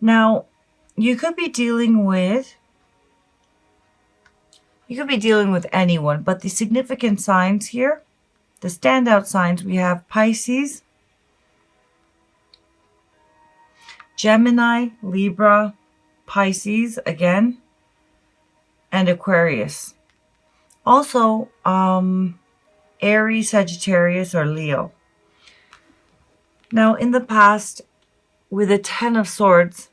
Now, you could be dealing with anyone, but the significant signs here, the standout signs, we have Pisces, Gemini, Libra, Pisces again, and Aquarius. Also, Aries, Sagittarius, or Leo. Now, in the past, with the Ten of Swords,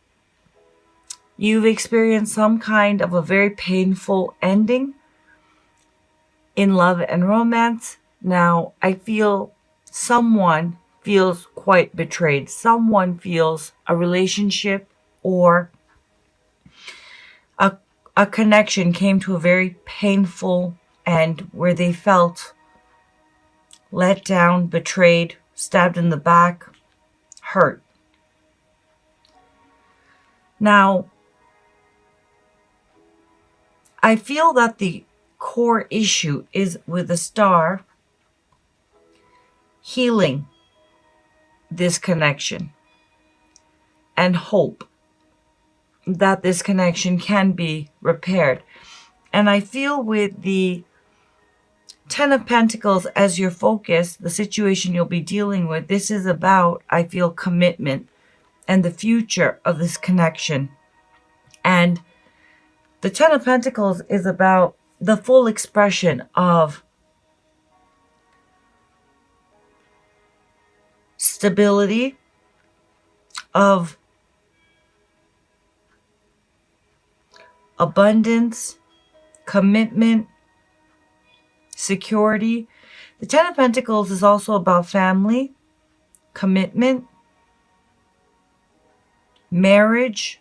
you've experienced some kind of a very painful ending in love and romance. Now, I feel someone feels quite betrayed. Someone feels a relationship or a connection came to a very painful end where they felt let down, betrayed, stabbed in the back, hurt. Now, I feel that the core issue is with the star healing this connection and hope that this connection can be repaired. And I feel with the Ten of Pentacles as your focus, the situation you'll be dealing with, this is about, I feel, commitment and the future of this connection. And the Ten of Pentacles is about the full expression of stability, of abundance, commitment, security. The Ten of Pentacles is also about family, commitment, marriage,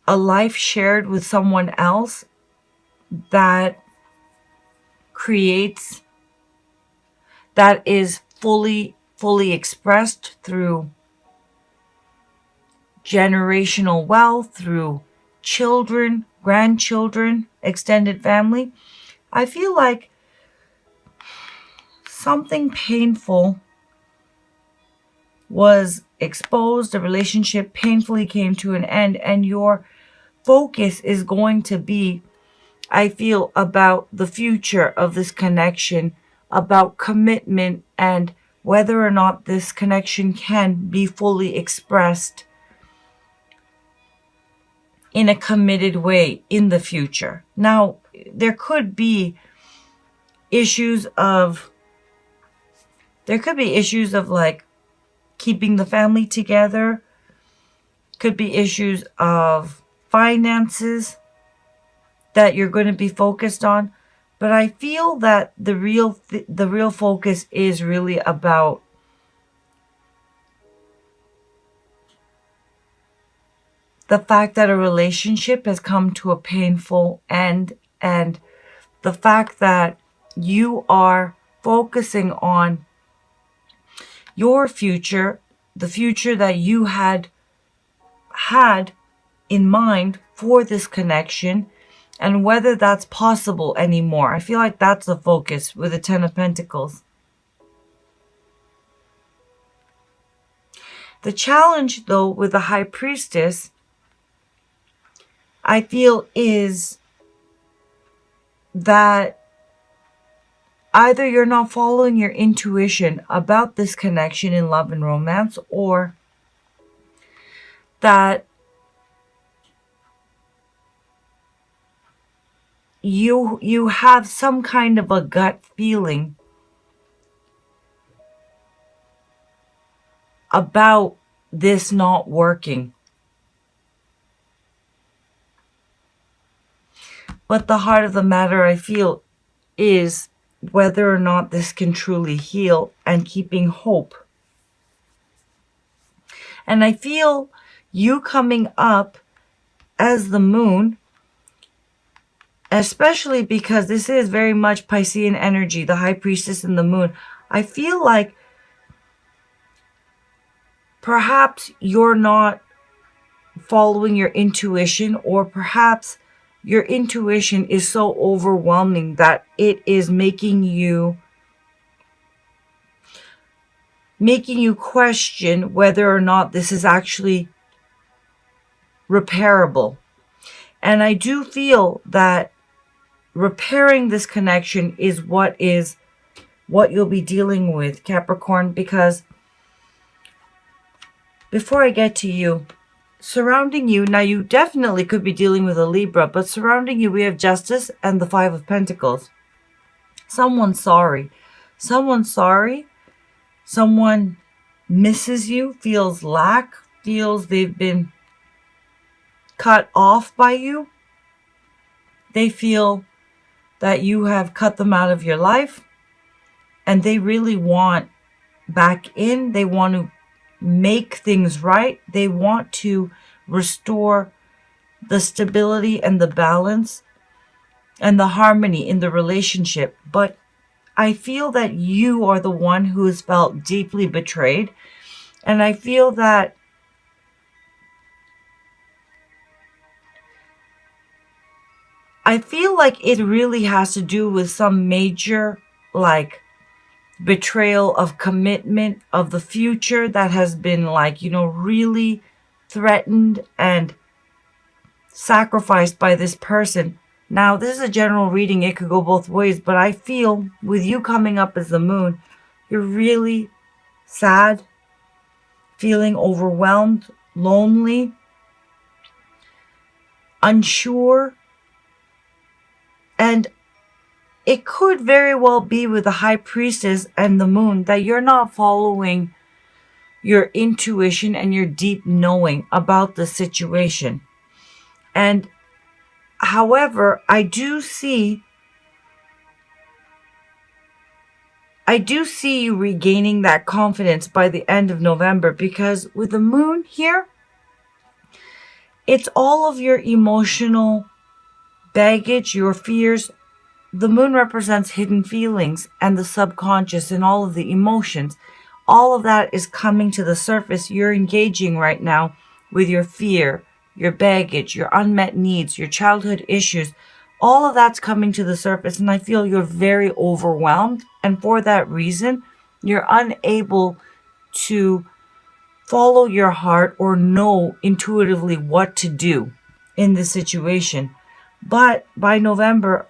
a life shared with someone else that creates, that is fully expressed through generational wealth, through children, grandchildren, extended family. I feel like something painful was exposed, a relationship painfully came to an end, and your focus is going to be, I feel, about the future of this connection, about commitment and whether or not this connection can be fully expressed in a committed way in the future. Now, there could be issues of like keeping the family together, could be issues of finances that you're going to be focused on, but I feel that the real focus is really about the fact that a relationship has come to a painful end, and the fact that you are focusing on your future, the future that you had in mind for this connection, and whether that's possible anymore. I feel like that's the focus with the Ten of Pentacles. The challenge, though, with the High Priestess, I feel, is that either you're not following your intuition about this connection in love and romance, or that you have some kind of a gut feeling about this not working. But the heart of the matter, I feel, is whether or not this can truly heal and keeping hope. And I feel you coming up as the moon, especially because this is very much Piscean energy, the High Priestess and the moon. I feel like perhaps you're not following your intuition, or perhaps your intuition is so overwhelming that it is making you making you question whether or not this is actually repairable. And I do feel that repairing this connection is what you'll be dealing with, Capricorn, because before I get to you, surrounding you, now you definitely could be dealing with a Libra, but surrounding you we have Justice and the Five of Pentacles. Someone's sorry. Someone's sorry. Someone misses you, feels lack, feels they've been cut off by you. They feel that you have cut them out of your life, and they really want back in. They want to make things right. They want to restore the stability and the balance and the harmony in the relationship. But I feel that you are the one who has felt deeply betrayed. And I feel that like it really has to do with some major, like, betrayal of commitment of the future that has been, like, really threatened and sacrificed by this person. Now, this is a general reading. It could go both ways, but I feel with you coming up as the moon, you're really sad, feeling overwhelmed, lonely, unsure, and it could very well be with the High Priestess and the moon that you're not following your intuition and your deep knowing about the situation. And however, I do see you regaining that confidence by the end of November, because with the moon here, it's all of your emotional baggage, your fears. The moon represents hidden feelings and the subconscious and all of the emotions. All of that is coming to the surface. You're engaging right now with your fear, your baggage, your unmet needs, your childhood issues. All of that's coming to the surface, and I feel you're very overwhelmed. And for that reason, you're unable to follow your heart or know intuitively what to do in this situation. But by November,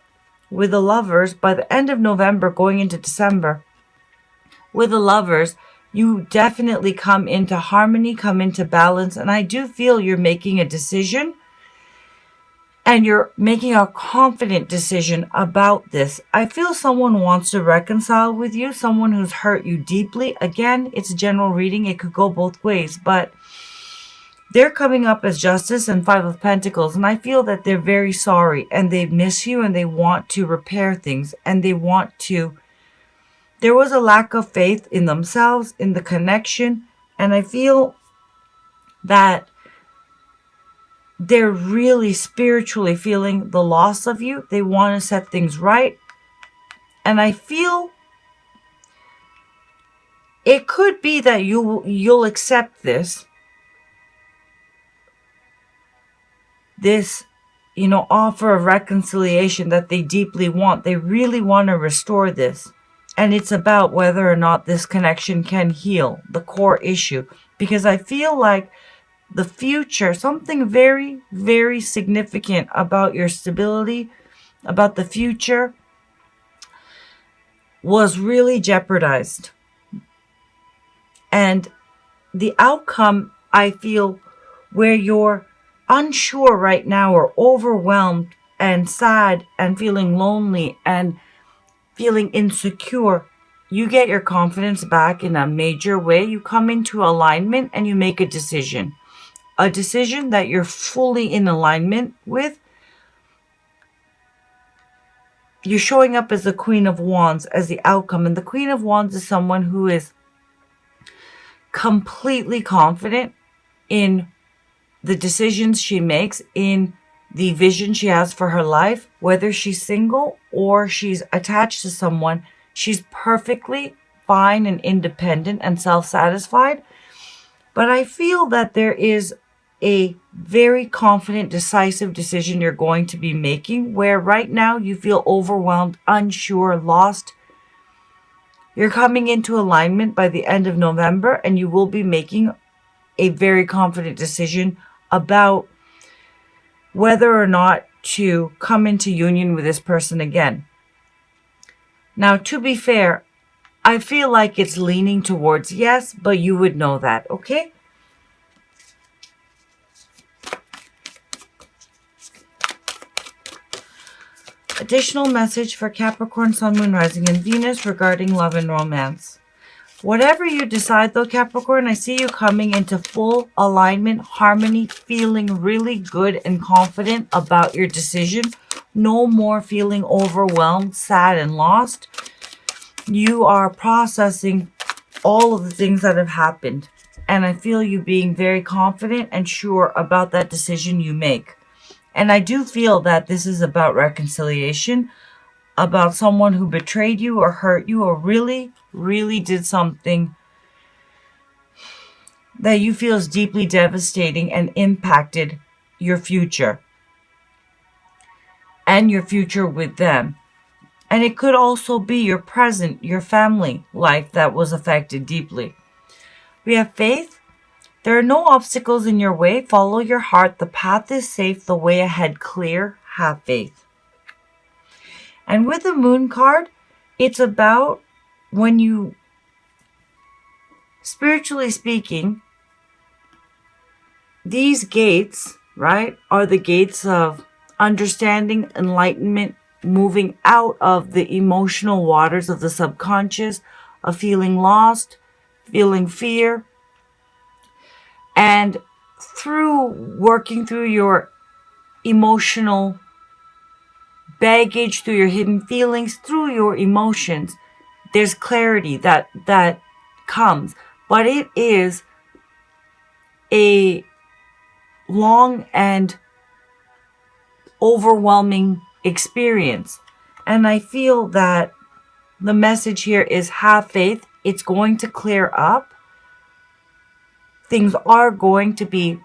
with the Lovers, by the end of November going into December, with the Lovers, you definitely come into harmony, come into balance. And I do feel you're making a decision, and you're making a confident decision about this. I feel someone wants to reconcile with you, someone who's hurt you deeply. Again, it's a general reading. It could go both ways, but they're coming up as Justice and Five of Pentacles, and I feel that they're very sorry, and they miss you, and they want to repair things, and they want to... There was a lack of faith in themselves, in the connection, and I feel that they're really spiritually feeling the loss of you. They want to set things right, and I feel it could be that you'll accept this, offer of reconciliation that they deeply want. They really want to restore this. And it's about whether or not this connection can heal the core issue. Because I feel like the future, something very, very significant about your stability, about the future, was really jeopardized. And the outcome, I feel, where you're unsure right now, or overwhelmed and sad and feeling lonely and feeling insecure, you get your confidence back in a major way. You come into alignment and you make a decision that you're fully in alignment with. You're showing up as the Queen of Wands as the outcome, and the Queen of Wands is someone who is completely confident in the decisions she makes, in the vision she has for her life. Whether she's single or she's attached to someone, she's perfectly fine and independent and self-satisfied. But I feel that there is a very confident, decisive decision you're going to be making, where right now you feel overwhelmed, unsure, lost. You're coming into alignment by the end of November, and you will be making a very confident decision about whether or not to come into union with this person again. Now, to be fair, I feel like it's leaning towards yes, but you would know that, okay? Additional message for Capricorn, Sun, Moon, Rising, and Venus regarding love and romance. Whatever you decide though, Capricorn, I see you coming into full alignment, harmony, feeling really good and confident about your decision. No more feeling overwhelmed, sad, and lost. You are processing all of the things that have happened. And I feel you being very confident and sure about that decision you make. And I do feel that this is about reconciliation, about someone who betrayed you or hurt you or really, really did something that you feel is deeply devastating and impacted your future and your future with them. And it could also be your present, your family life that was affected deeply. We have faith. There are no obstacles in your way. Follow your heart. The path is safe. The way ahead clear. Have faith. And with the Moon card, it's about when you, spiritually speaking, these gates, right, are the gates of understanding, enlightenment, moving out of the emotional waters of the subconscious, of feeling lost, feeling fear, and through working through your emotional baggage, through your hidden feelings, through your emotions, there's clarity that comes. But it is a long and overwhelming experience. And I feel that the message here is have faith. It's going to clear up. Things are going to be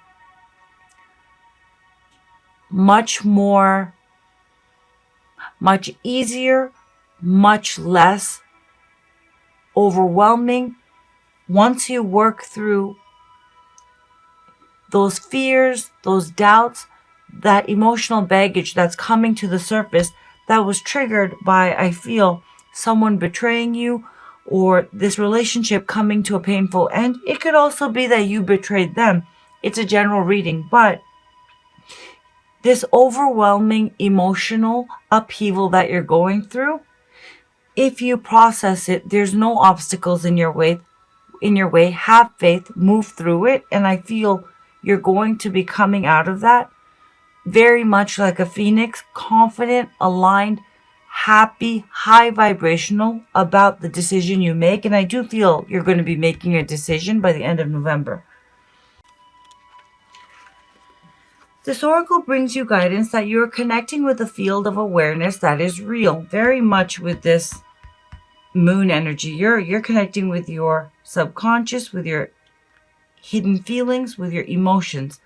much easier, much less overwhelming once you work through those fears, those doubts, that emotional baggage that's coming to the surface that was triggered by, I feel, someone betraying you or this relationship coming to a painful end. It could also be that you betrayed them. It's a general reading, but this overwhelming emotional upheaval that you're going through, if you process it, there's no obstacles in your way. Have faith, move through it, and I feel you're going to be coming out of that very much like a phoenix, confident, aligned, happy, high vibrational about the decision you make. And I do feel you're going to be making a decision by the end of November. This oracle brings you guidance that you're connecting with a field of awareness that is real. Very much with this moon energy. You're connecting with your subconscious, with your hidden feelings, with your emotions.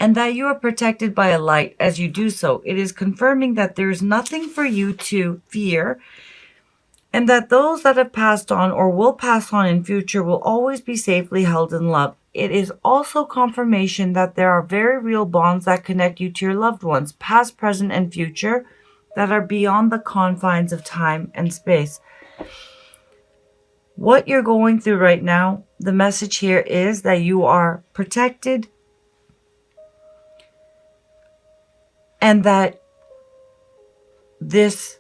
And that you are protected by a light as you do so. It is confirming that there is nothing for you to fear, and that those that have passed on or will pass on in future will always be safely held in love. It is also confirmation that there are very real bonds that connect you to your loved ones, past, present, and future, that are beyond the confines of time and space. What you're going through right now, the message here is that you are protected, and that this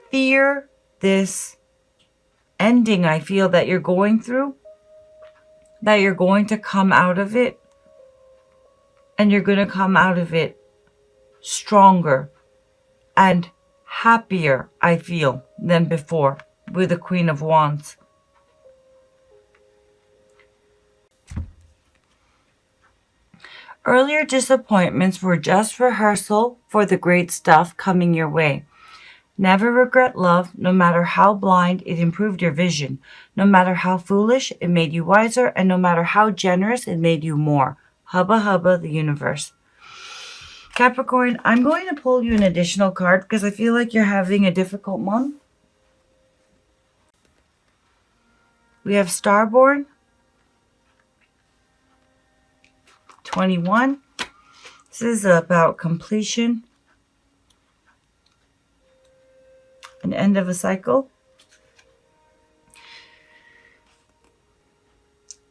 fear, this ending I feel that you're going through, that you're going to come out of it, and you're going to come out of it stronger and happier, I feel, than before with the Queen of Wands. Earlier disappointments were just rehearsal for the great stuff coming your way. Never regret love. No matter how blind, it improved your vision. No matter how foolish, it made you wiser. And no matter how generous, it made you more. Hubba hubba, the universe. Capricorn, I'm going to pull you an additional card because I feel like you're having a difficult month. We have Starborn, 21. This is about completion, an end of a cycle.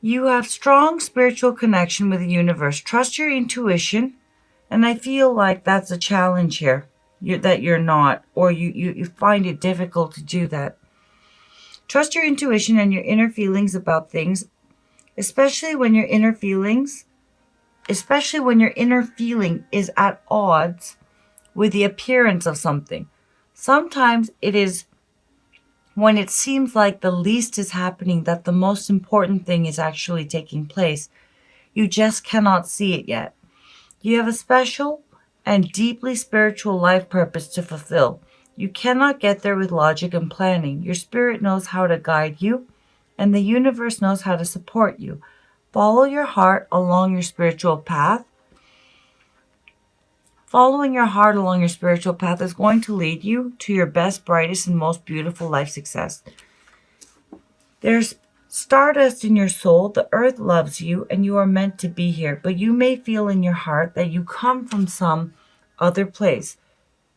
You have strong spiritual connection with the universe. Trust your intuition. And I feel like that's a challenge here, that you're not, or you find it difficult to do that. Trust your intuition and your inner feelings about things, especially when your inner feeling is at odds with the appearance of something. Sometimes it is when it seems like the least is happening that the most important thing is actually taking place. You just cannot see it yet. You have a special and deeply spiritual life purpose to fulfill. You cannot get there with logic and planning. Your spirit knows how to guide you, and the universe knows how to support you. Follow your heart along your spiritual path. Following your heart along your spiritual path is going to lead you to your best, brightest, and most beautiful life success. There's stardust in your soul. The earth loves you, and you are meant to be here. But you may feel in your heart that you come from some other place.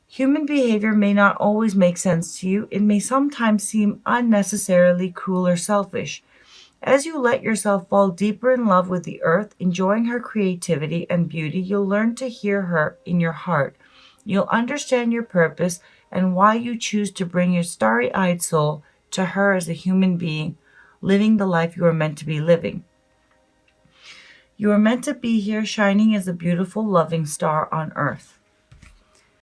Human behavior may not always make sense to you. It may sometimes seem unnecessarily cruel or selfish. As you let yourself fall deeper in love with the earth, enjoying her creativity and beauty, you'll learn to hear her in your heart. You'll understand your purpose and why you choose to bring your starry-eyed soul to her as a human being, living the life you are meant to be living. You are meant to be here shining as a beautiful, loving star on earth.